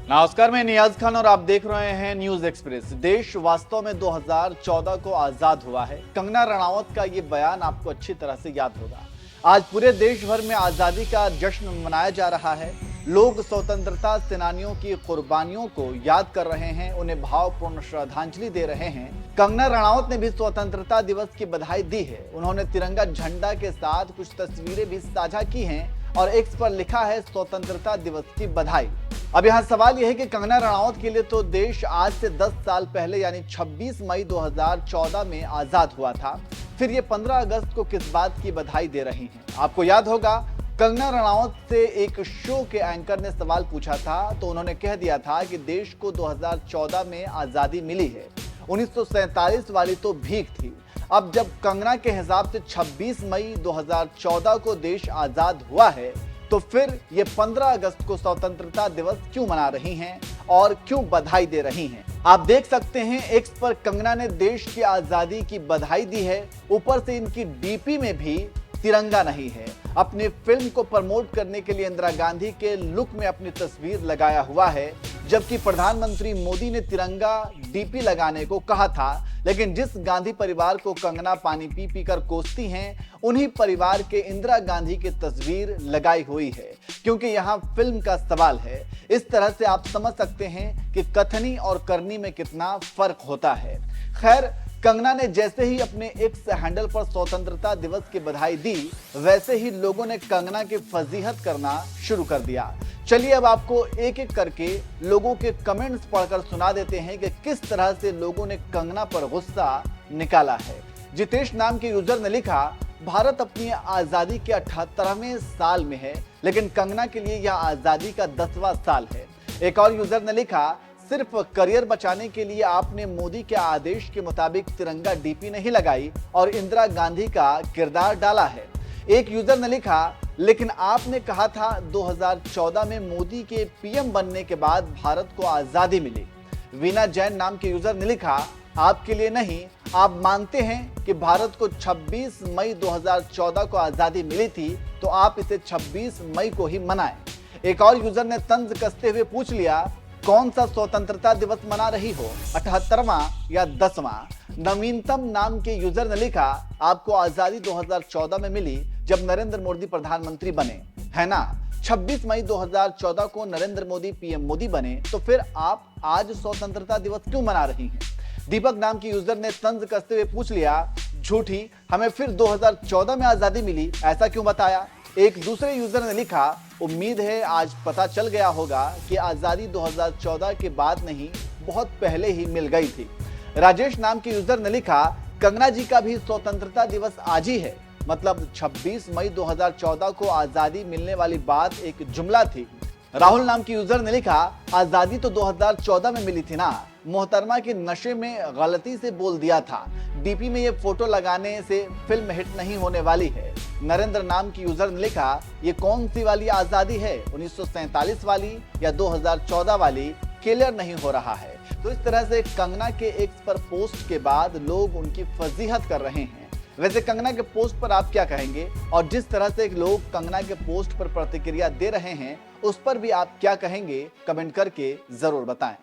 नमस्कार, मैं नियाज खान और आप देख रहे हैं न्यूज एक्सप्रेस। देश वास्तव में 2014 को आजाद हुआ है। कंगना रनावत का ये बयान आपको अच्छी तरह से याद होगा। आज पूरे देश भर में आजादी का जश्न मनाया जा रहा है। लोग स्वतंत्रता सेनानियों की कुर्बानियों को याद कर रहे हैं, उन्हें भावपूर्ण श्रद्धांजलि दे रहे हैं। कंगना रनावत ने भी स्वतंत्रता दिवस की बधाई दी है। उन्होंने तिरंगा झंडा के साथ कुछ तस्वीरें भी साझा की हैं और एक्स पर लिखा है स्वतंत्रता दिवस की बधाई। अब यहाँ सवाल यह है कि कंगना रनावत के लिए तो देश आज से 10 साल पहले यानी 26 मई 2014 में आजाद हुआ था, फिर ये 15 अगस्त को किस बात की बधाई दे रही हैं? आपको याद होगा, कंगना रनावत से एक शो के एंकर ने सवाल पूछा था तो उन्होंने कह दिया था कि देश को 2014 में आजादी मिली है, 1947 वाली तो भीख थी। अब जब कंगना के हिसाब से 26 मई 2014 को देश आजाद हुआ है तो फिर ये 15 अगस्त को स्वतंत्रता दिवस क्यों मना रही हैं और क्यों बधाई दे रही हैं? आप देख सकते हैं एक्स पर कंगना ने देश की आजादी की बधाई दी है। ऊपर से इनकी डीपी में भी तिरंगा नहीं है। अपनी फिल्म को प्रमोट करने के लिए इंदिरा गांधी के लुक में अपनी तस्वीर लगाया हुआ है, जबकि प्रधानमंत्री मोदी ने तिरंगा डीपी लगाने को कहा था। लेकिन जिस गांधी परिवार को कंगना पानी पी पी कर कोसती हैं, उन्हीं परिवार के इंदिरा गांधी की तस्वीर लगाई हुई है, क्योंकि यहाँ फिल्म का सवाल है। इस तरह से आप समझ सकते हैं कि कथनी और करनी में कितना फर्क होता है। खैर, कंगना ने जैसे ही अपने एक्स हैंडल पर स्वतंत्रता दिवस की बधाई दी, वैसे ही लोगों ने कंगना की फजीहत करना शुरू कर दिया। चलिए अब आपको एक एक करके लोगों के कमेंट्स पढ़कर सुना देते हैं कि किस तरह से लोगों ने कंगना पर गुस्सा निकाला है। जितेश नाम के यूजर ने लिखा, भारत अपनी आजादी के 78वें साल में है, लेकिन कंगना के लिए यह आजादी का 10वां साल है। एक और यूजर ने लिखा, सिर्फ करियर बचाने के लिए आपने मोदी के आदेश के मुताबिक तिरंगा डीपी नहीं लगाई और इंदिरा गांधी का किरदार डाला है। एक यूजर ने लिखा, लेकिन आपने कहा था 2014 में मोदी के पीएम बनने के बाद भारत को आजादी मिली। वीना जैन नाम के यूजर ने लिखा, आपके लिए नहीं, आप मानते हैं कि भारत को 26 मई 2014 को आजादी मिली थी, तो आप इसे 26 मई को ही मनाएं। एक और यूजर ने तंज कसते हुए पूछ लिया, कौन सा स्वतंत्रता दिवस मना रही हो, 78वां या 10वां? नवीनतम नाम के यूजर ने लिखा, आपको आजादी 2014 में मिली जब नरेंद्र मोदी प्रधानमंत्री बने, है ना? 26 मई 2014 को नरेंद्र मोदी पीएम मोदी बने, तो फिर आप आज स्वतंत्रता दिवस क्यों मना रही हैं? दीपक नाम के यूजर ने तंज कसते हुए पूछ लिया, झूठी, हमें फिर 2014 में आजादी मिली, ऐसा क्यों बताया? एक दूसरे यूजर ने लिखा, उम्मीद है आज पता चल गया होगा कि आजादी 2014 के बाद नहीं, बहुत पहले ही मिल गई थी। राजेश नाम के यूजर ने लिखा, कंगना जी का भी स्वतंत्रता दिवस आज ही है, मतलब 26 मई 2014 को आजादी मिलने वाली बात एक जुमला थी। राहुल नाम के यूजर ने लिखा, आजादी तो 2014 में मिली थी ना, मोहतरमा के नशे में गलती से बोल दिया था, डीपी में ये फोटो लगाने से फिल्म हिट नहीं होने वाली है। नरेंद्र नाम की यूजर ने लिखा, ये कौन सी वाली आजादी है, 1947 वाली या 2014 वाली, क्लियर नहीं हो रहा है। तो इस तरह से कंगना के एक्स पर पोस्ट के बाद लोग उनकी फजीहत कर रहे हैं। वैसे कंगना के पोस्ट पर आप क्या कहेंगे, और जिस तरह से लोग कंगना के पोस्ट पर प्रतिक्रिया दे रहे हैं, उस पर भी आप क्या कहेंगे, कमेंट करके जरूर बताएं।